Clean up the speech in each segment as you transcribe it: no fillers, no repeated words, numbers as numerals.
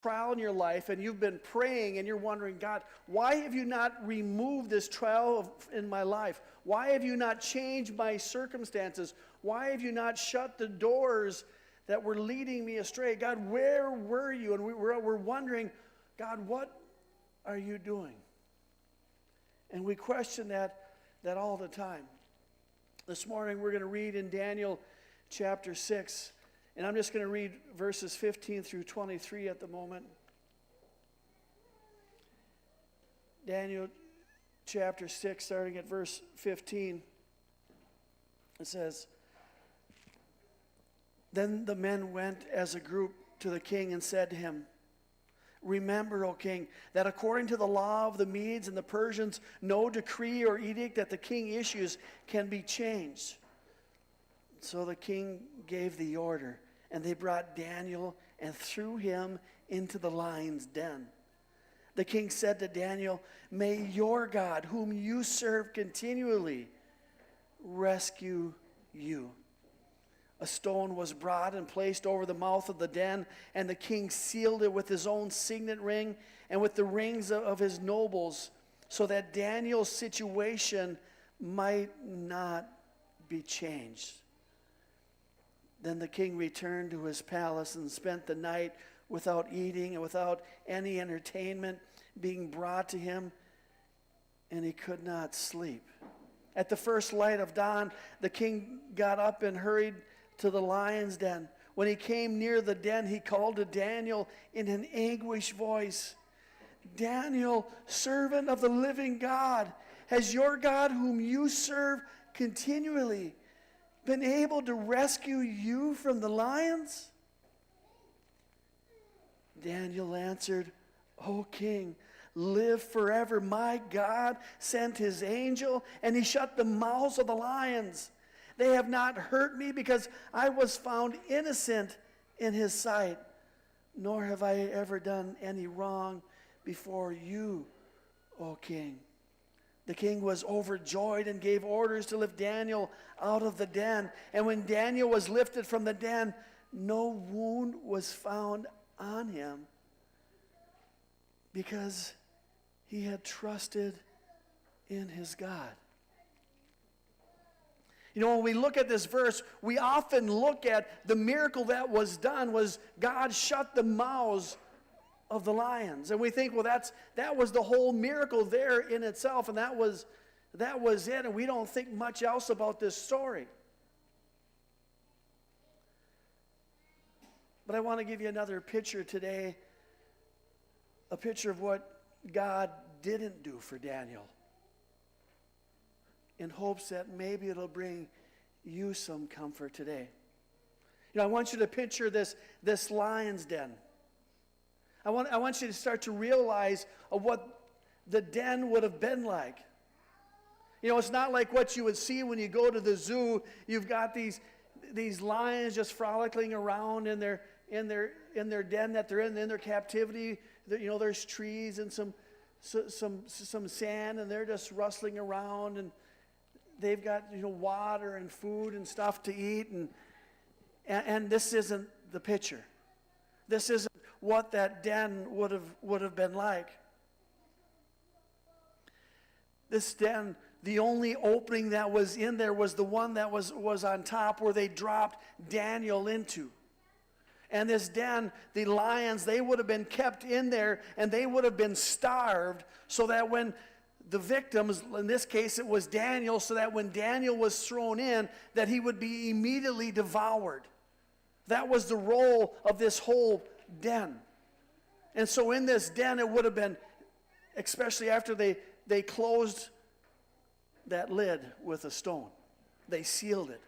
trial in your life and you've been praying and you're wondering, God, why have you not removed this trial in my life? Why have you not changed my circumstances? Why have you not shut the doors that were leading me astray? God, where were you? And we're wondering, God, what are you doing? And we question that all the time. This morning we're going to read in Daniel chapter 6. And I'm just going to read verses 15 through 23 at the moment. Daniel chapter 6, starting at verse 15. It says, "Then the men went as a group to the king and said to him, 'Remember, O king, that according to the law of the Medes and the Persians, no decree or edict that the king issues can be changed.' So the king gave the order, and they brought Daniel and threw him into the lion's den. The king said to Daniel, 'May your God, whom you serve continually, rescue you.' A stone was brought and placed over the mouth of the den, and the king sealed it with his own signet ring and with the rings of his nobles, so that Daniel's situation might not be changed. Then the king returned to his palace and spent the night without eating and without any entertainment being brought to him, and he could not sleep. At the first light of dawn, the king got up and hurried to the lion's den. When he came near the den, he called to Daniel in an anguished voice, 'Daniel, servant of the living God, has your God, whom you serve continually, been able to rescue you from the lions?' Daniel answered, 'O king, live forever. My God sent his angel, and he shut the mouths of the lions. They have not hurt me because I was found innocent in his sight, nor have I ever done any wrong before you, O king.' The king was overjoyed and gave orders to lift Daniel out of the den. And when Daniel was lifted from the den, no wound was found on him, because he had trusted in his God." You know, when we look at this verse, we often look at the miracle that was done was God shut the mouths of the lions. And we think, well, that was the whole miracle there in itself, and that was it, and we don't think much else about this story. But I want to give you another picture today, a picture of what God didn't do for Daniel, in hopes that maybe it'll bring you some comfort today. You know, I want you to picture this lion's den. I want you to start to realize what the den would have been like. You know, it's not like what you would see when you go to the zoo. You've got these lions just frolicking around in their den that they're in their captivity. You know, there's trees and some sand, and they're just rustling around, and they've got, you know, water and food and stuff to eat, and this isn't the picture. This isn't what that den would have been like. This den, the only opening that was in there was the one that was on top where they dropped Daniel into. And this den, the lions, they would have been kept in there, and they would have been starved, so that when the victims, in this case it was Daniel, so that when Daniel was thrown in, that he would be immediately devoured. That was the role of this whole den. And so in this den, it would have been, especially after they closed that lid with a stone. They sealed it.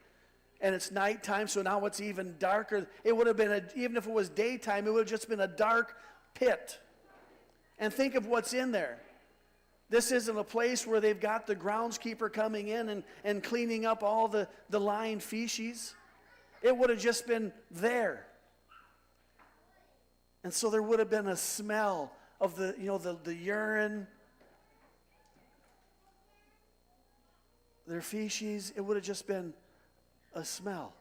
And it's nighttime, so now it's even darker. It would have been, even if it was daytime, it would have just been a dark pit. And think of what's in there. This isn't a place where they've got the groundskeeper coming in and cleaning up all the lion feces. It would have just been there. And so there would have been a smell of the urine, their feces. It would have just been a smell.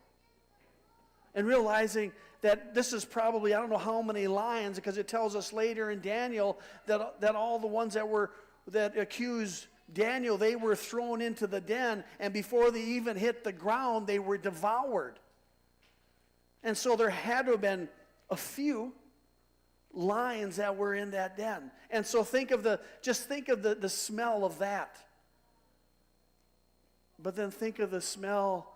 And realizing that this is probably, I don't know how many lions, because it tells us later in Daniel that all the ones that accused Daniel, they were thrown into the den, and before they even hit the ground, they were devoured. And so there had to have been a few lions that were in that den. And so think of the smell of that. But then think of the smell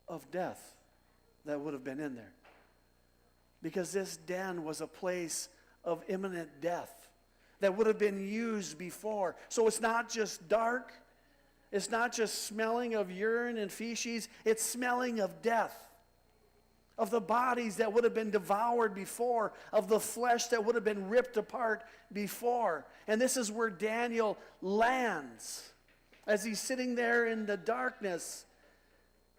of death that would have been in there. Because this den was a place of imminent death that would have been used before. So it's not just dark. It's not just smelling of urine and feces. It's smelling of death. Of the bodies that would have been devoured before. Of the flesh that would have been ripped apart before. And this is where Daniel lands. As he's sitting there in the darkness,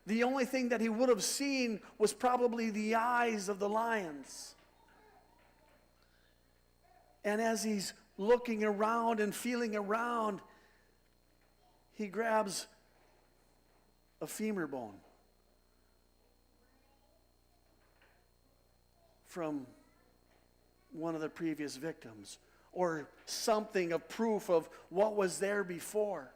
the only thing that he would have seen was probably the eyes of the lions. And as he's looking around and feeling around, he grabs a femur bone from one of the previous victims, or something of proof of what was there before.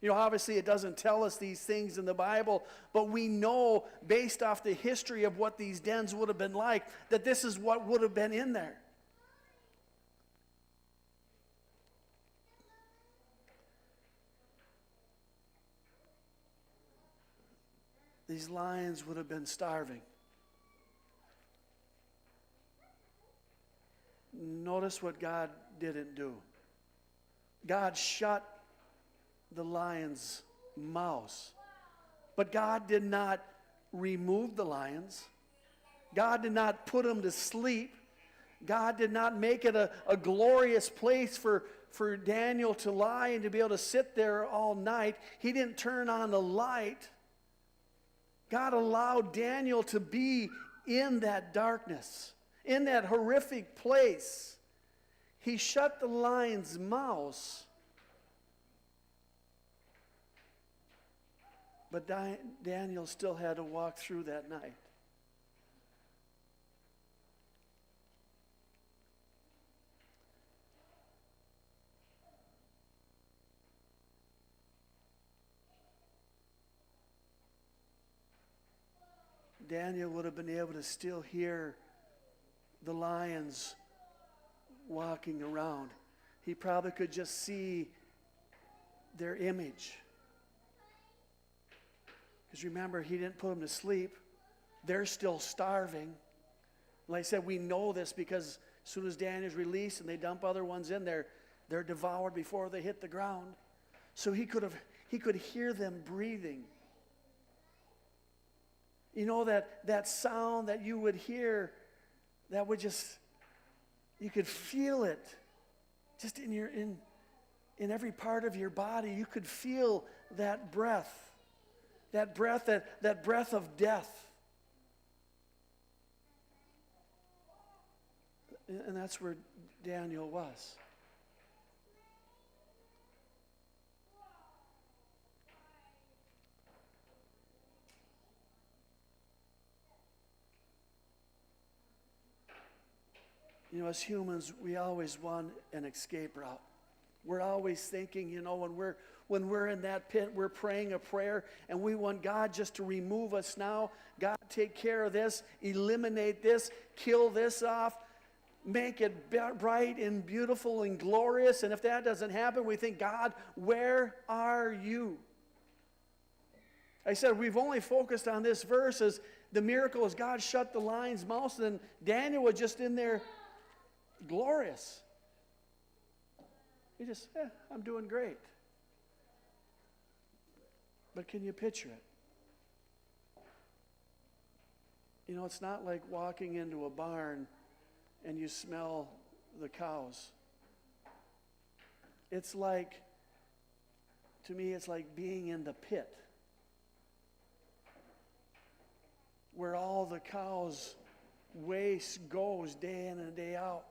You know, obviously it doesn't tell us these things in the Bible, but we know based off the history of what these dens would have been like, that this is what would have been in there. These lions would have been starving. Notice what God didn't do. God shut the lion's mouth. But God did not remove the lions. God did not put them to sleep. God did not make it a glorious place for Daniel to lie and to be able to sit there all night. He didn't turn on the light. God allowed Daniel to be in that darkness, in that horrific place. He shut the lion's mouth. But Daniel still had to walk through that night. Daniel would have been able to still hear the lions walking around. He probably could just see their image. Because remember, he didn't put them to sleep. They're still starving. Like I said, we know this because as soon as Daniel's released and they dump other ones in there, they're devoured before they hit the ground. So he could hear them breathing. You know, that sound that you would hear, that would just, you could feel it just in every part of your body. You could feel that breath. That breath of death. And that's where Daniel was. You know, as humans, we always want an escape route. We're always thinking, you know, when we're in that pit, we're praying a prayer, and we want God just to remove us now. God, take care of this, eliminate this, kill this off, make it bright and beautiful and glorious. And if that doesn't happen, we think, God, where are you? I said we've only focused on this verse as the miracle is God shut the lion's mouth, and Daniel was just in there glorious. He just, I'm doing great. But can you picture it? You know, it's not like walking into a barn and you smell the cows. It's like, to me, it's like being in the pit where all the cows' waste goes day in and day out,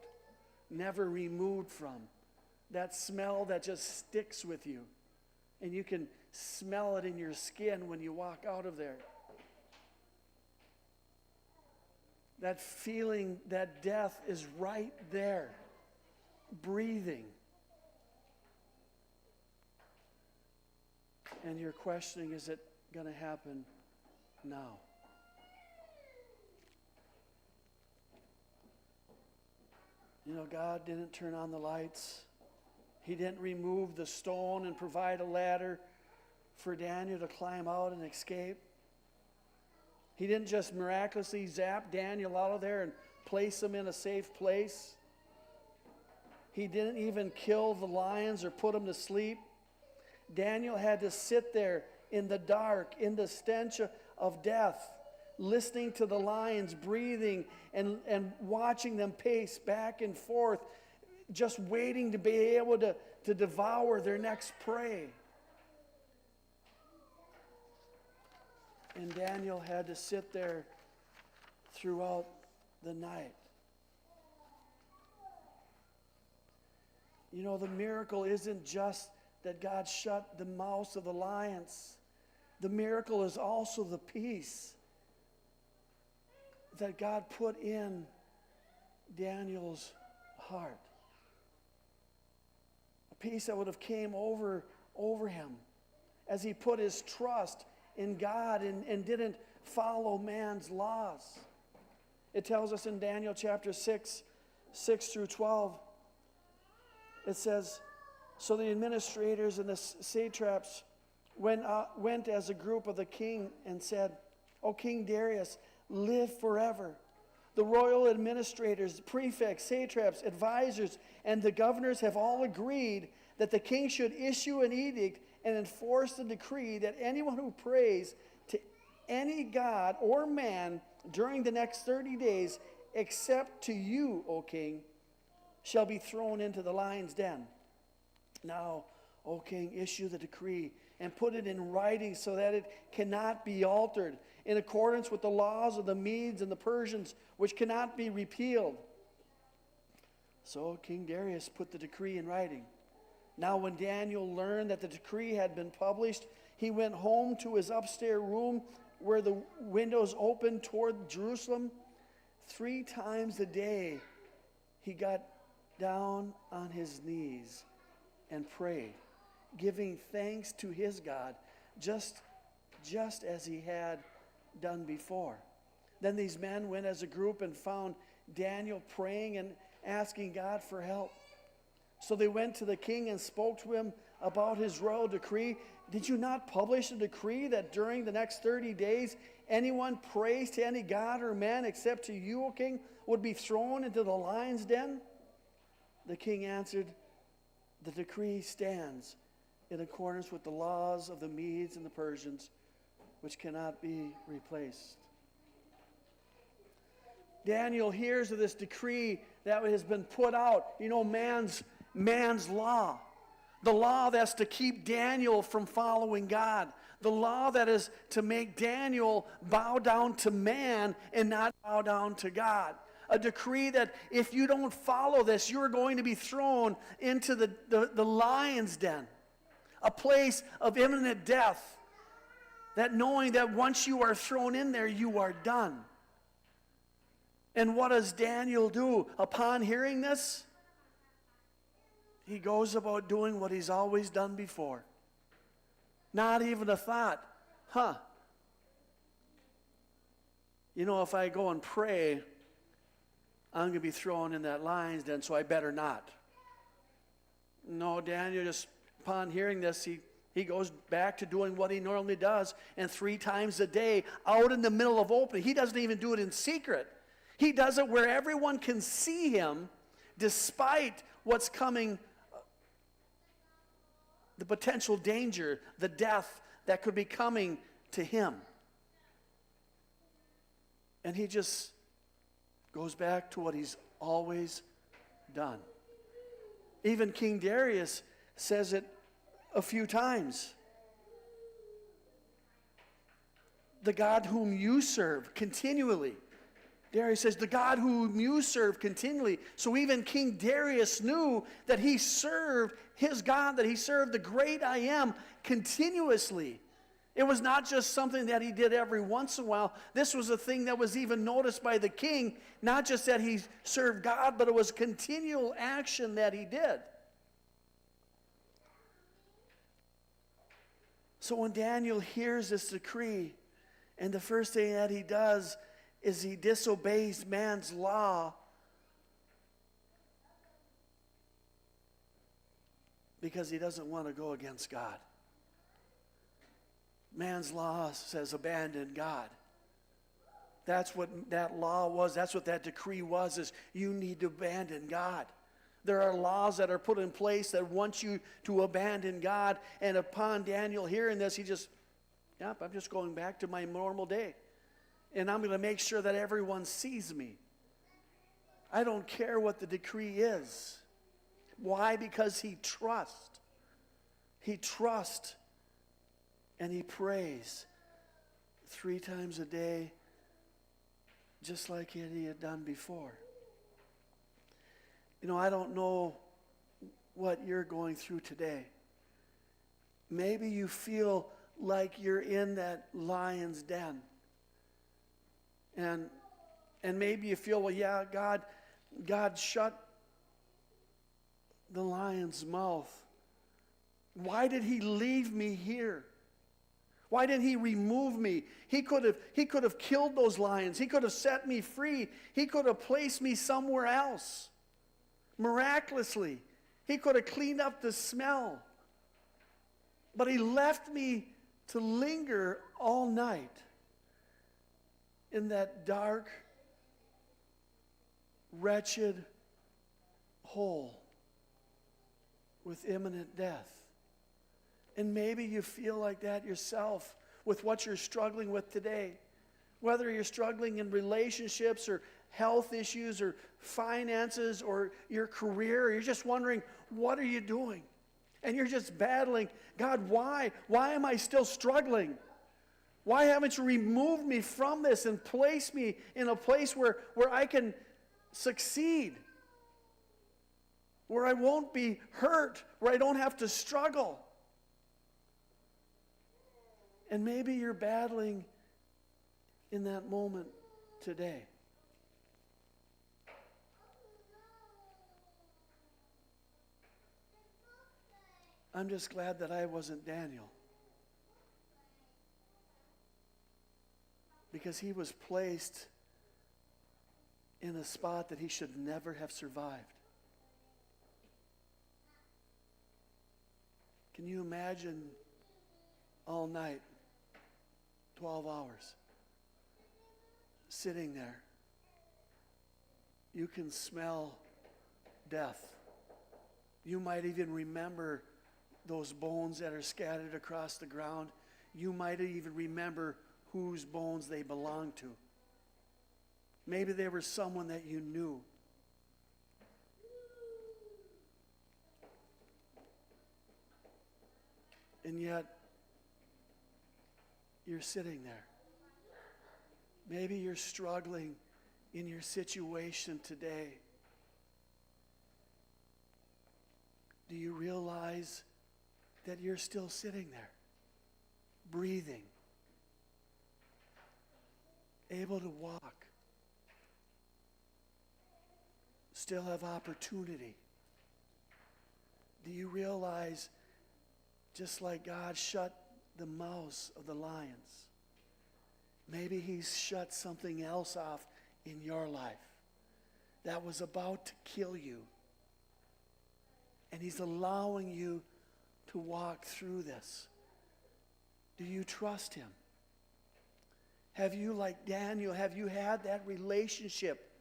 never removed from. That smell that just sticks with you. And you can smell it in your skin when you walk out of there. that feeling that death is right there, breathing. And you're questioning, is it going to happen now? You know, God didn't turn on the lights. He didn't remove the stone and provide a ladder for Daniel to climb out and escape. He didn't just miraculously zap Daniel out of there and place him in a safe place. He didn't even kill the lions or put them to sleep. Daniel had to sit there in the dark, in the stench of death, listening to the lions breathing and watching them pace back and forth, just waiting to be able to devour their next prey. And Daniel had to sit there throughout the night. You know, the miracle isn't just that God shut the mouths of the lions. The miracle is also the peace that God put in Daniel's heart. A peace that would have came over him as he put his trust in God and didn't follow man's laws. It tells us in Daniel chapter 6 through 12, it says, so the administrators and the satraps went as a group of the king and said, O King Darius, live forever. The royal administrators, prefects, satraps, advisors, and the governors have all agreed that the king should issue an edict and enforce the decree that anyone who prays to any god or man during the next 30 days, except to you, O king, shall be thrown into the lion's den. Now, O king, issue the decree and put it in writing so that it cannot be altered, in accordance with the laws of the Medes and the Persians, which cannot be repealed. So King Darius put the decree in writing. Now when Daniel learned that the decree had been published, he went home to his upstairs room where the windows opened toward Jerusalem. 3 times a day he got down on his knees and prayed, giving thanks to his God, just as he had done before. Then these men went as a group and found Daniel praying and asking God for help. So they went to the king and spoke to him about his royal decree. Did you not publish a decree that during the next 30 days anyone prays to any god or man except to you, O king, would be thrown into the lion's den? The king answered, the decree stands in accordance with the laws of the Medes and the Persians, which cannot be replaced. Daniel hears of this decree that has been put out. You know, man's law. The law that's to keep Daniel from following God. The law that is to make Daniel bow down to man and not bow down to God. A decree that if you don't follow this, you're going to be thrown into the lion's den. A place of imminent death. That knowing that once you are thrown in there, you are done. And what does Daniel do? Upon hearing this, he goes about doing what he's always done before. Not even a thought. You know, if I go and pray, I'm going to be thrown in that lion's den, so I better not. No, Daniel, just upon hearing this, he goes back to doing what he normally does, and 3 times a day, out in the middle of opening. He doesn't even do it in secret. He does it where everyone can see him, despite what's coming, the potential danger, the death that could be coming to him. And he just goes back to what he's always done. Even King Darius says it a few times. The God whom you serve continually. Darius says, the God whom you serve continually. So even King Darius knew that he served his God, that he served the great I Am continuously. It was not just something that he did every once in a while. This was a thing that was even noticed by the king, not just that he served God, but it was continual action that he did. So when Daniel hears this decree, and the first thing that he does is he disobeys man's law because he doesn't want to go against God. Man's law says abandon God. That's what that law was. That's what that decree was, is you need to abandon God. There are laws that are put in place that want you to abandon God. And upon Daniel hearing this, he just, yep, I'm just going back to my normal day. And I'm going to make sure that everyone sees me. I don't care what the decree is. Why? Because he trusts. He trusts. And he prays 3 times a day, just like he had done before. You know, I don't know what you're going through today. Maybe you feel like you're in that lion's den. And maybe you feel, well, yeah, God shut the lion's mouth. Why did he leave me here? Why didn't he remove me? He could have killed those lions. He could have set me free. He could have placed me somewhere else. Miraculously. He could have cleaned up the smell. But he left me to linger all night in that dark, wretched hole with imminent death. And maybe you feel like that yourself with what you're struggling with today. Whether you're struggling in relationships or health issues or finances or your career, or you're just wondering, what are you doing? And you're just battling, God, why? Why am I still struggling? Why haven't you removed me from this and placed me in a place where I can succeed? Where I won't be hurt, where I don't have to struggle. And maybe you're battling in that moment today. I'm just glad that I wasn't Daniel. Because he was placed in a spot that he should never have survived. Can you imagine all night, 12 hours, sitting there? You can smell death. You might even remember those bones that are scattered across the ground. You might even remember whose bones they belong to. Maybe they were someone that you knew. And yet, you're sitting there. Maybe you're struggling in your situation today. Do you realize that you're still sitting there, breathing, able to walk, still have opportunity? Do you realize, just like God shut the mouths of the lions, maybe he's shut something else off in your life that was about to kill you, and he's allowing you to walk through this? Do you trust him? Have you, like Daniel, have you had that relationship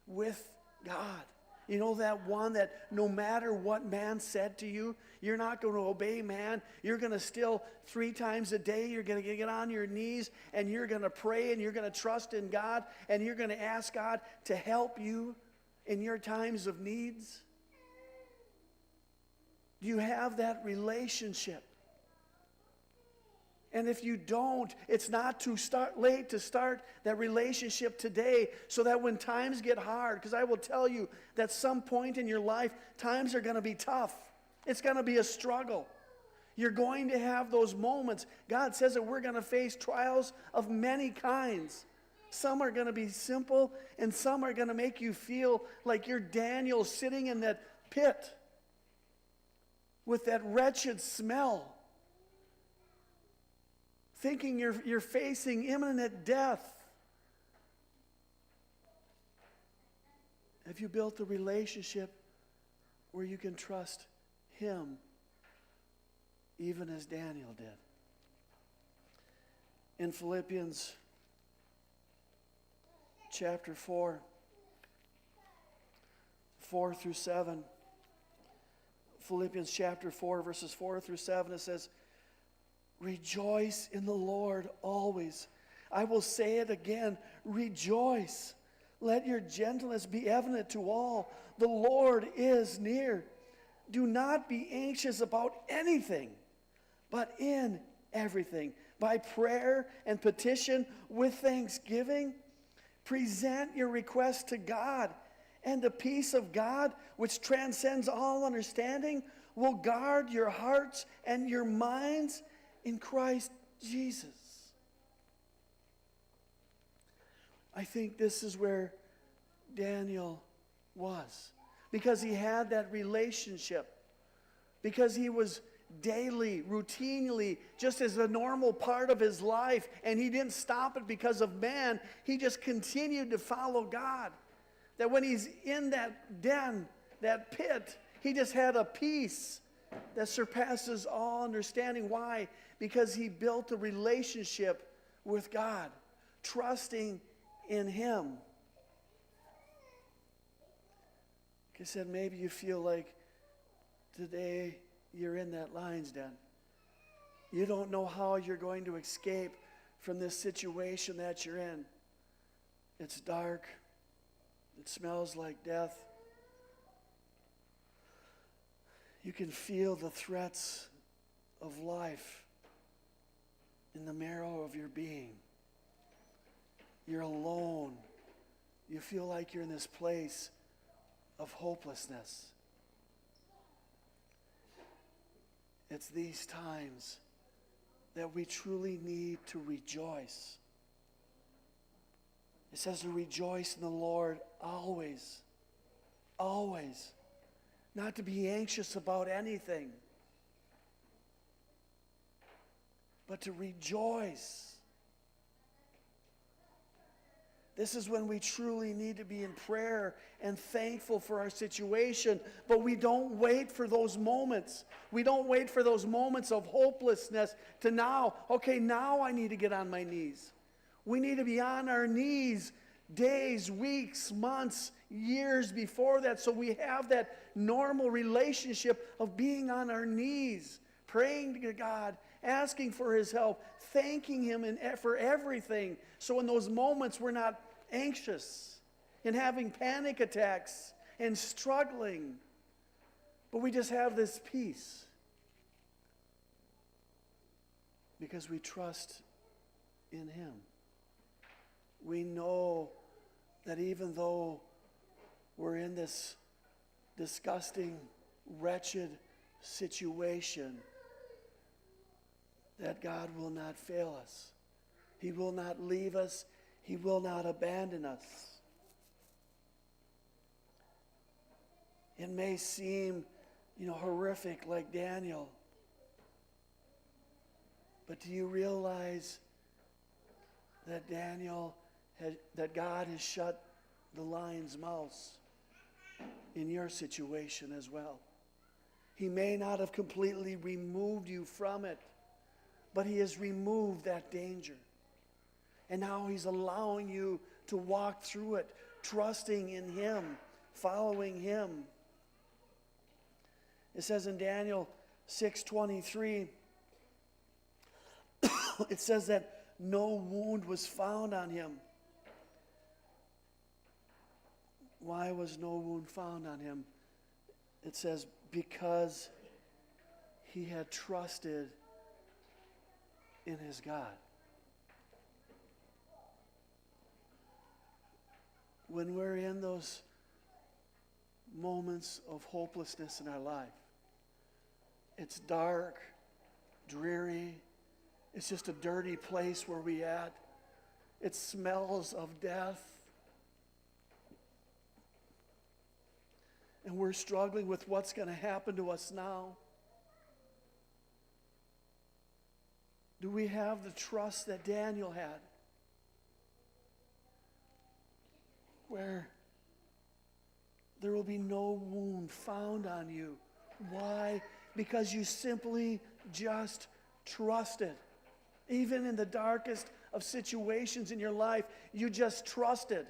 with God? You know, that one that no matter what man said to you, you're not going to obey man. You're going to still 3 times a day, you're going to get on your knees and you're going to pray and you're going to trust in God and you're going to ask God to help you in your times of needs. Do you have that relationship? And if you don't, it's not too late to start that relationship today, so that when times get hard, because I will tell you that some point in your life, times are going to be tough. It's going to be a struggle. You're going to have those moments. God says that we're going to face trials of many kinds. Some are going to be simple, and some are going to make you feel like you're Daniel sitting in that pit with that wretched smell, thinking you're facing imminent death. Have you built a relationship where you can trust Him, even as Daniel did? In Philippians chapter 4, 4 through 7, Philippians chapter 4, verses 4 through 7, it says, "Rejoice in the Lord always. I will say it again, rejoice. Let your gentleness be evident to all. The Lord is near. Do not be anxious about anything, but in everything, by prayer and petition with thanksgiving, present your requests to God, and the peace of God, which transcends all understanding, will guard your hearts and your minds in Christ Jesus." I think this is where Daniel was, because he had that relationship, because he was daily, routinely, just as a normal part of his life, and he didn't stop it because of man. He just continued to follow God. That when he's in that den, that pit, he just had a peace that surpasses all understanding. Why? Because he built a relationship with God, trusting in Him. Like I said, maybe you feel like today you're in that lion's den. You don't know how you're going to escape from this situation that you're in. It's dark. It smells like death. You can feel the threats of life in the marrow of your being. You're alone. You feel like you're in this place of hopelessness. It's these times that we truly need to rejoice. It says to rejoice in the Lord always. Always. Not to be anxious about anything, but to rejoice. This is when we truly need to be in prayer and thankful for our situation. But we don't wait for those moments. We don't wait for those moments of hopelessness to now I need to get on my knees. We need to be on our knees days, weeks, months, years before that, so we have that normal relationship of being on our knees, praying to God, asking for His help, thanking Him for everything. So in those moments we're not anxious and having panic attacks and struggling, but we just have this peace because we trust in Him. We know that even though we're in this disgusting, wretched situation, that God will not fail us. He will not leave us. He will not abandon us. It may seem, horrific like Daniel, but do you realize that that God has shut the lion's mouth in your situation as well? He may not have completely removed you from it, but He has removed that danger. And now He's allowing you to walk through it, trusting in Him, following Him. It says in Daniel 6:23, it says that no wound was found on him. Why was no wound found on him? It says because he had trusted in his God. When we're in those moments of hopelessness in our life, it's dark, dreary. It's just a dirty place where we at. It smells of death. And we're struggling with what's going to happen to us now. Do we have the trust that Daniel had? Where there will be no wound found on you. Why? Because you simply just trusted. Even in the darkest of situations in your life, you just trusted.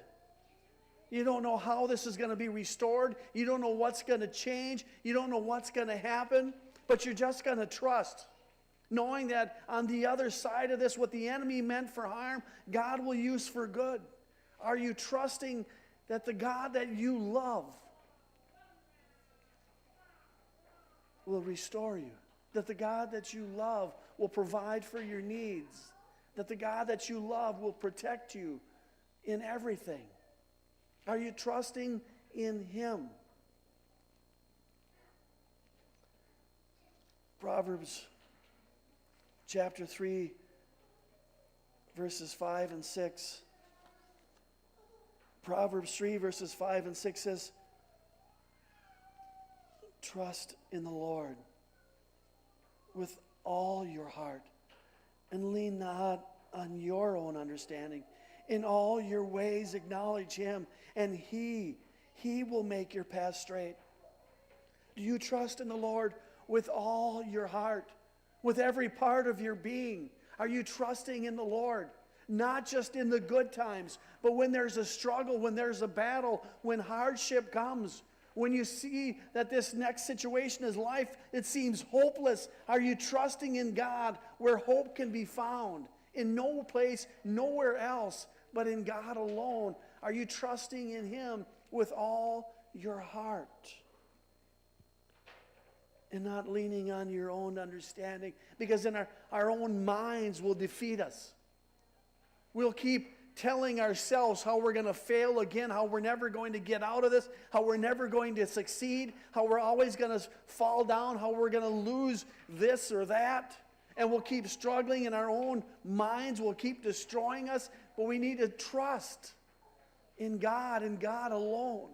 You don't know how this is going to be restored. You don't know what's going to change. You don't know what's going to happen. But you're just going to trust. Knowing that on the other side of this, what the enemy meant for harm, God will use for good. Are you trusting that the God that you love will restore you? That the God that you love will provide for your needs? That the God that you love will protect you in everything? Are you trusting in Him? Proverbs chapter 3, verses 5 and 6. Proverbs 3, verses 5 and 6 says, trust in the Lord with all your heart, and lean not on your own understanding. In all your ways acknowledge Him, and He will make your path straight. Do you trust in the Lord with all your heart, with every part of your being? Are you trusting in the Lord? Not just in the good times, but when there's a struggle, when there's a battle, when hardship comes, when you see that this next situation is life, it seems hopeless. Are you trusting in God where hope can be found? In no place, nowhere else, but in God alone. Are you trusting in Him with all your heart? And not leaning on your own understanding, because then our own minds will defeat us. We'll keep telling ourselves how we're going to fail again, how we're never going to get out of this, how we're never going to succeed, how we're always going to fall down, how we're going to lose this or that. And we'll keep struggling, and our own minds will keep destroying us. But we need to trust in God and God alone.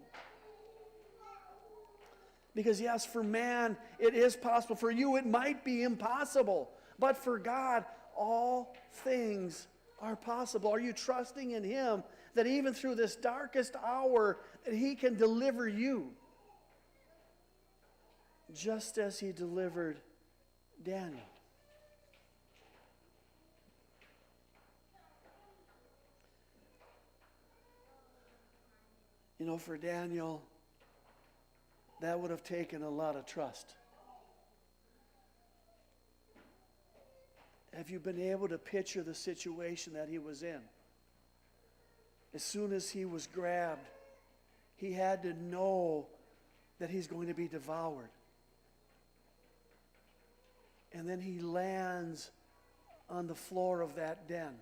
Because yes, for man, it is possible. For you, it might be impossible. But for God, all things are possible. Are you trusting in Him that even through this darkest hour, that He can deliver you? Just as He delivered Daniel. You know, for Daniel, that would have taken a lot of trust. Have you been able to picture the situation that he was in? As soon as he was grabbed, he had to know that he's going to be devoured. And then he lands on the floor of that den.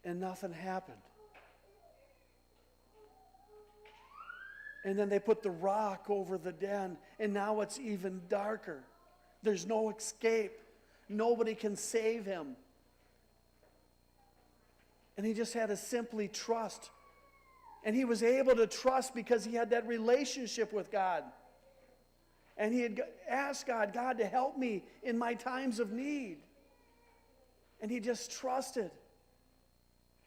And nothing happened. And then they put the rock over the den, and now it's even darker. There's no escape. Nobody can save him. And he just had to simply trust. And he was able to trust because he had that relationship with God. And he had asked God to help me in my times of need. And he just trusted.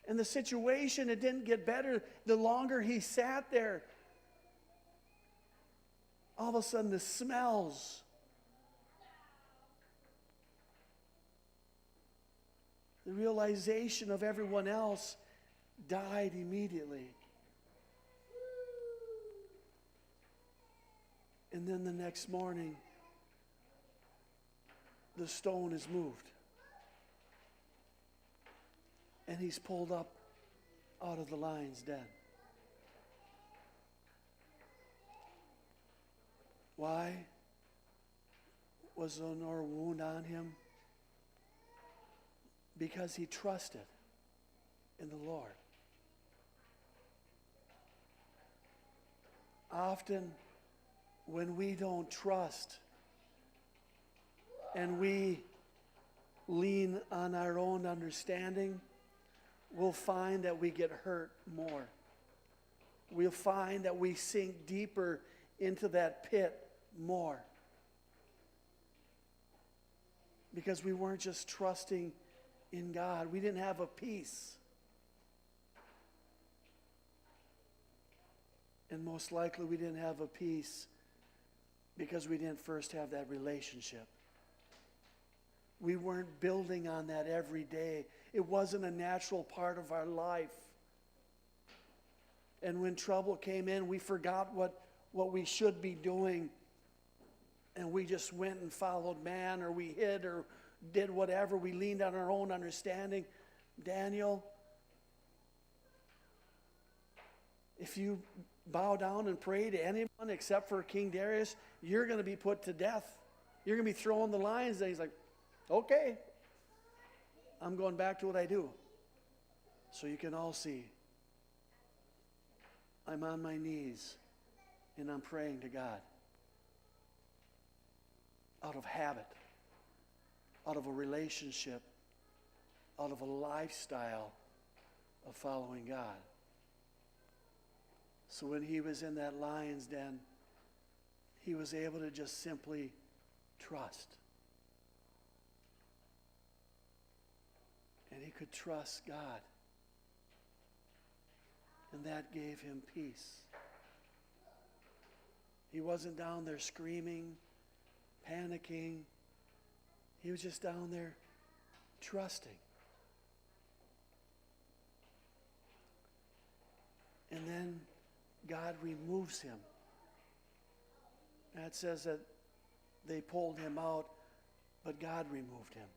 And the situation, it didn't get better the longer he sat there. All of a sudden, the smells, the realization of everyone else died immediately. And then the next morning, the stone is moved. And he's pulled up out of the lion's den. Why was there no wound on him? Because he trusted in the Lord. Often, when we don't trust, and we lean on our own understanding, we'll find that we get hurt more. We'll find that we sink deeper into that pit more. Because we weren't just trusting in God. We didn't have a peace. And most likely we didn't have a peace because we didn't first have that relationship. We weren't building on that every day. It wasn't a natural part of our life. And when trouble came in, we forgot what we should be doing. And we just went and followed man, or we hid or did whatever. We leaned on our own understanding. Daniel, if you bow down and pray to anyone except for King Darius, you're going to be put to death. You're going to be thrown in the lions. And he's like, okay, I'm going back to what I do. So you can all see, I'm on my knees and I'm praying to God. Out of habit, out of a relationship, out of a lifestyle of following God. So when he was in that lion's den, he was able to just simply trust. And he could trust God. And that gave him peace. He wasn't down there screaming, panicking. He was just down there trusting. And then God removes him. And it says that they pulled him out, but God removed him.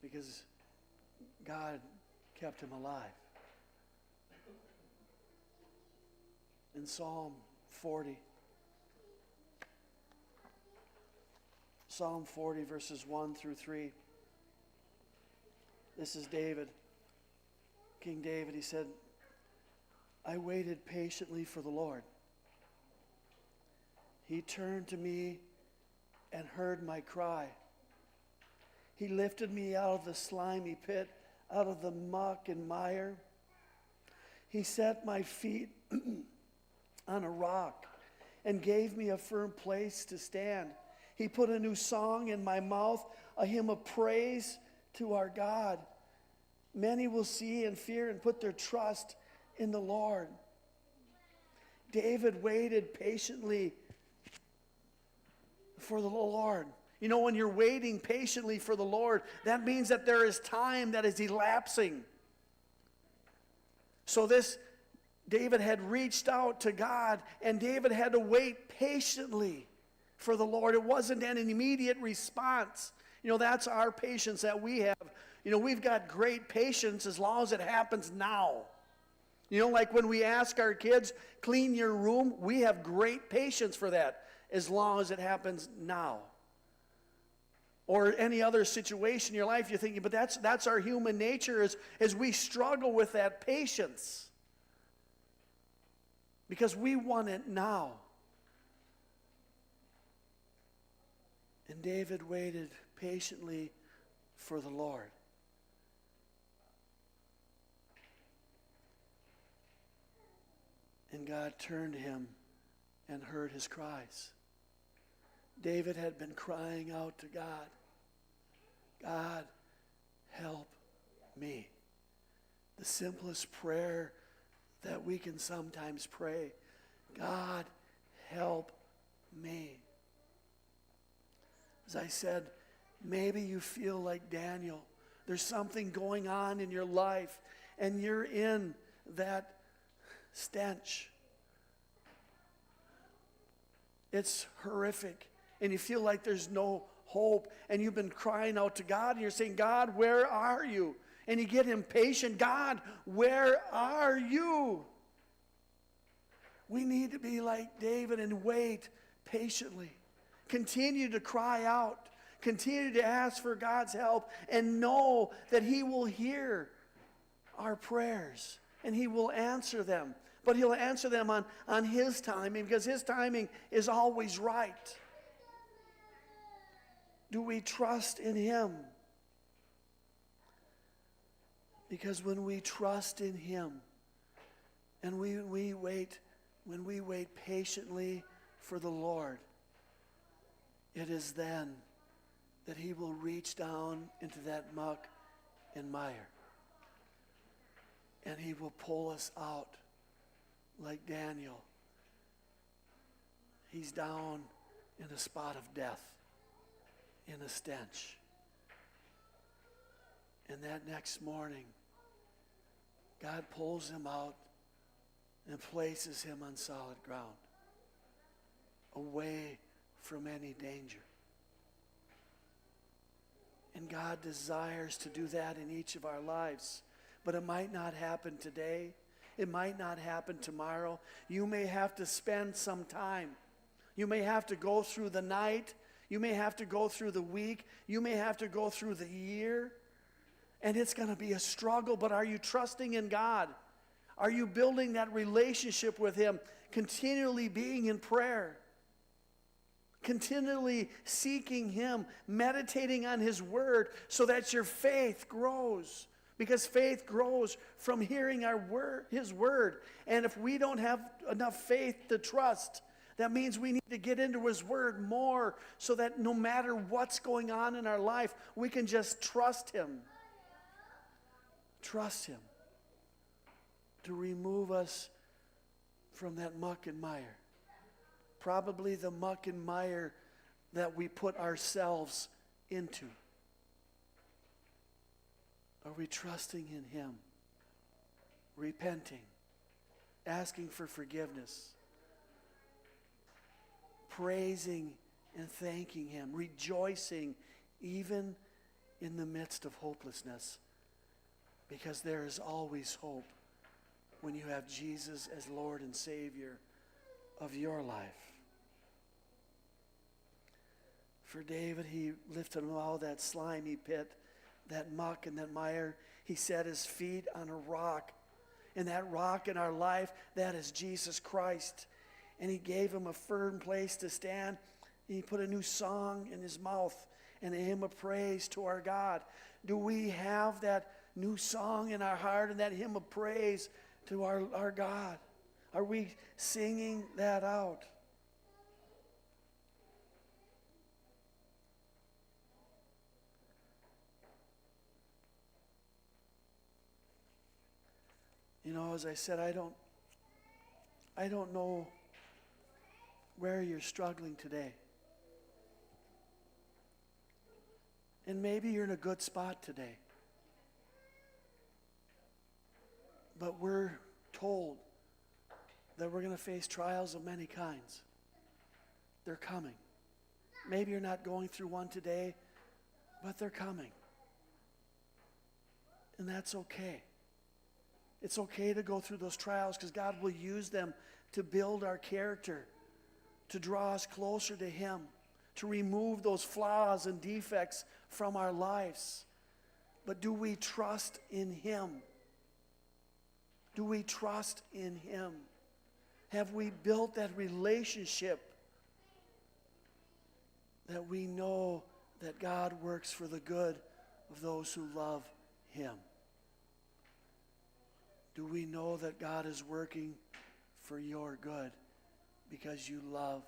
Because God kept him alive. In Psalm 40, verses 1 through 3. This is David, King David. He said, I waited patiently for the Lord. He turned to me and heard my cry. He lifted me out of the slimy pit, out of the muck and mire. He set my feet on a rock and gave me a firm place to stand. He put a new song in my mouth, a hymn of praise to our God. Many will see and fear and put their trust in the Lord. David waited patiently for the Lord. You know, when you're waiting patiently for the Lord, that means that there is time that is elapsing. So this David had reached out to God, and David had to wait patiently for the Lord. It wasn't an immediate response. You know, that's our patience that we have. You know, we've got great patience as long as it happens now. You know, like when we ask our kids, clean your room, we have great patience for that as long as it happens now. Or any other situation in your life, you're thinking, but that's our human nature as we struggle with that patience. Because we want it now. And David waited patiently for the Lord. And God turned to him and heard his cries. David had been crying out to God, God, help me. The simplest prayer that we can sometimes pray. God, help me. As I said, maybe you feel like Daniel. There's something going on in your life, and you're in that stench. It's horrific, and you feel like there's no hope, and you've been crying out to God, and you're saying, God, where are you? And you get impatient. God, where are you? We need to be like David and wait patiently. Continue to cry out. Continue to ask for God's help and know that he will hear our prayers and he will answer them. But he'll answer them on his timing, because his timing is always right. Do we trust in Him? Because when we trust in Him and when we wait patiently for the Lord, it is then that He will reach down into that muck and mire. And He will pull us out like Daniel. He's down in a spot of death, in a stench. And that next morning, God pulls him out and places him on solid ground, away from any danger. And God desires to do that in each of our lives. But it might not happen today. It might not happen tomorrow. You may have to spend some time. You may have to go through the night. You may have to go through the week. You may have to go through the year. And it's going to be a struggle, but are you trusting in God? Are you building that relationship with Him? Continually being in prayer. Continually seeking Him, meditating on His Word so that your faith grows. Because faith grows from hearing His Word. And if we don't have enough faith to trust, that means we need to get into His Word more so that no matter what's going on in our life, we can just trust Him. Trust Him to remove us from that muck and mire. Probably the muck and mire that we put ourselves into. Are we trusting in Him? Repenting, asking for forgiveness, praising and thanking Him, rejoicing even in the midst of hopelessness. Because there is always hope when you have Jesus as Lord and Savior of your life. For David, he lifted him out of that slimy pit, that muck and that mire. He set his feet on a rock. And that rock in our life, that is Jesus Christ. And he gave him a firm place to stand. And he put a new song in his mouth and a hymn of praise to our God. Do we have that new song in our heart and that hymn of praise to our God? Are we singing that out? You know, as I said, I don't know where you're struggling today. And maybe you're in a good spot today. But we're told that we're going to face trials of many kinds. They're coming. Maybe you're not going through one today, but they're coming. And that's okay. It's okay to go through those trials because God will use them to build our character, to draw us closer to Him, to remove those flaws and defects from our lives. But do we trust in Him? Do we trust in Him? Have we built that relationship that we know that God works for the good of those who love Him? Do we know that God is working for your good because you love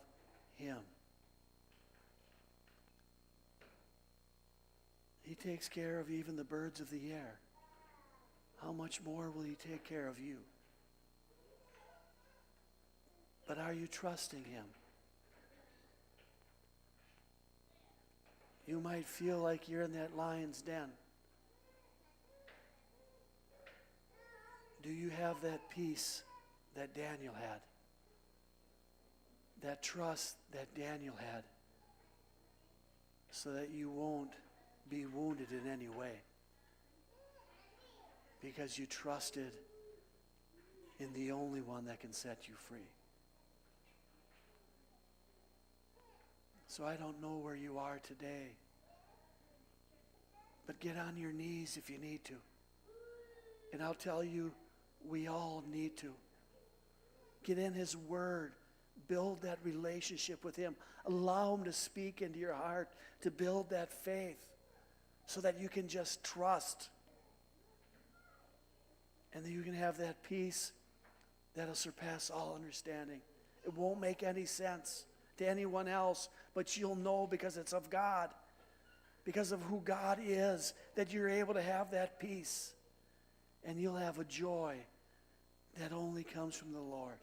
Him? He takes care of even the birds of the air. How much more will He take care of you? But are you trusting Him? You might feel like you're in that lion's den. Do you have that peace that Daniel had? That trust that Daniel had, so that you won't be wounded in any way because you trusted in the only one that can set you free. So I don't know where you are today, but get on your knees if you need to. And I'll tell you, we all need to. Get in His Word. Build that relationship with him. Allow him to speak into your heart, to build that faith so that you can just trust. And that you can have that peace that'll surpass all understanding. It won't make any sense to anyone else, but you'll know because it's of God, because of who God is, that you're able to have that peace. And you'll have a joy that only comes from the Lord,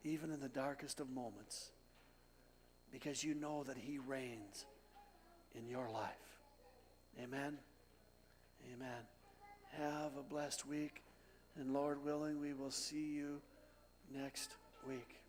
even in the darkest of moments, because you know that he reigns in your life. Amen? Amen. Have a blessed week, and Lord willing, we will see you next week.